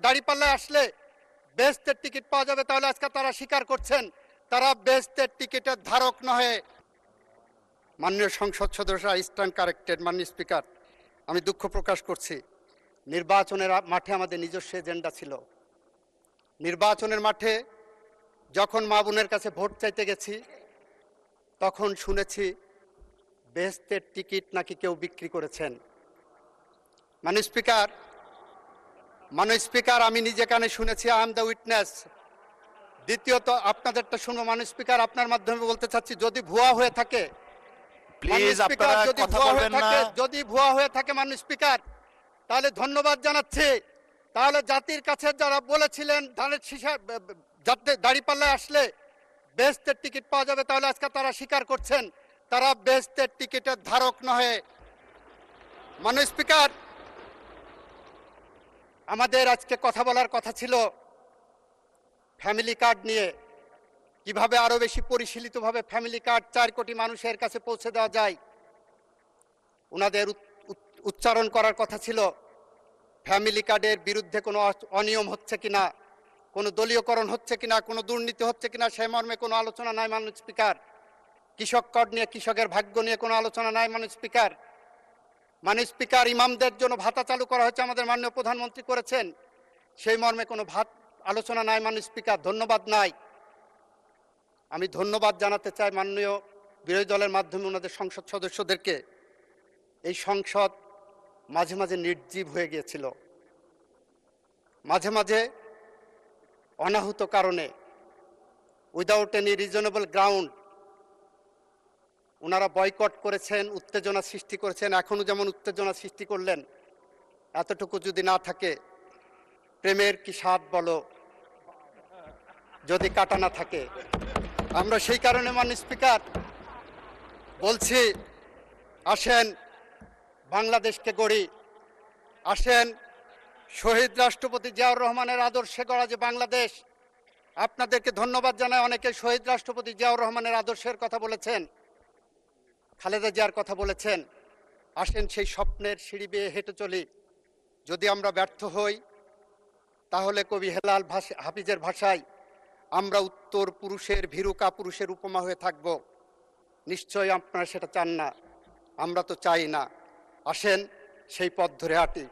দাঁড়িপাল্লায় আসলে বেহেশতের টিকিট পাওয়া যাবে, তাহলে আজকে তারা স্বীকার করছেন তারা বেহেশতের টিকিটের ধারক নহে। মাননীয় সংসদ সদস্যরা স্ট্যান্ড কারেক্টেড। মাননীয় স্পিকার, আমি দুঃখ প্রকাশ করছি, নির্বাচনের মাঠে আমাদের নিজস্ব এজেন্ডা ছিল। নির্বাচনের মাঠে যখন মা বোনের কাছে ভোট চাইতে গেছি তখন শুনেছি বেহেশতের টিকিট নাকি কেউ বিক্রি করেছেন। মাননীয় স্পিকার, আমি নিজে কানে শুনেছি, আই এম দ্য উইটনেস। দ্বিতীয়ত আপনাদেরটা শুনবো। মাননীয় স্পিকার, আপনার মাধ্যমে বলতে চাচ্ছি, যদি ভুয়া হয়ে থাকে, প্লিজ আপনারা কথা বলবেন না। যদি ভুয়া হয়ে থাকে মাননীয় স্পিকার, তাহলে ধন্যবাদ জানাচ্ছি। তাহলে জাতির কাছে যারা বলেছিলেন ধানের শীষা দাঁড়িপাল্লায় আসলে বেহেশতের টিকিট পাওয়া যাবে, তাহলে আজকে তারা স্বীকার করছেন তারা বেহেশতের টিকিটের ধারক নহে। মাননীয় স্পিকার, আমাদের আজকে কথা বলার কথা ছিল ফ্যামিলি কার্ড নিয়ে, কিভাবে আরো বেশি পরিশীলিতভাবে ফ্যামিলি কার্ড 4 কোটি মানুষের কাছে পৌঁছে দেওয়া যায়। ওনাদের উচ্চারণ করার কথা ছিল ফ্যামিলি কার্ডের বিরুদ্ধে কোনো অনিয়ম হচ্ছে কিনা, কোনো দলীয়করণ হচ্ছে কিনা, কোনো দুর্নীতি হচ্ছে কিনা, সেই মর্মে কোনো আলোচনা নাই মাননীয় স্পিকার। কৃষক কার্ড নিয়ে, কৃষকের ভাগ্য নিয়ে কোনো আলোচনা নাই মাননীয় স্পিকার। মাননীয় স্পিকার, ইমামদের জন্য ভাতা চালু করা হয়েছে, আমাদের মাননীয় প্রধানমন্ত্রী করেছেন, সেই মর্মে কোনো আলোচনা নাই মাননীয় স্পিকার। ধন্যবাদ নাই। আমি ধন্যবাদ জানাতে চাই মাননীয় বিরোধী দলের মাধ্যমে ওনাদের সংসদ সদস্যদেরকে। এই সংসদ মাঝে মাঝে নির্জীব হয়ে গিয়েছিল, মাঝে মাঝে অনাহুত কারণে, উইদাউট এনি রিজনেবল গ্রাউন্ড ওনারা বয়কট করেছেন, উত্তেজনা সৃষ্টি করেছেন। এখনো যেমন উত্তেজনা সৃষ্টি করলেন, এতটুকু যদি না থাকে, প্রেমের কি স্বাদ বলো যদি কাটা না থাকে। আমরা সেই কারণে মাননীয় স্পিকার বলছি, আসেন বাংলাদেশকে গড়ি, আসেন শহীদ রাষ্ট্রপতি জিয়াউর রহমানের আদর্শে গড়া যে বাংলাদেশ। আপনাদেরকে ধন্যবাদ জানাই, অনেকে শহীদ রাষ্ট্রপতি জিয়াউর রহমানের আদর্শের কথা বলেছেন, খালেদা জিয়ার কথা বলেছেন। আসেন সেই স্বপ্নের সিঁড়ি বেয়ে হেঁটে চলি। যদি আমরা ব্যর্থ হই, তাহলে কবি হেলাল হাফিজের ভাষায় আমরা উত্তর পুরুষের ভীরু কাপুরুষের উপমা হয়ে থাকব। নিশ্চয়ই আপনারা সেটা চান না, আমরা তো চাই না। আসেন সেই পথ ধরে হাঁটি।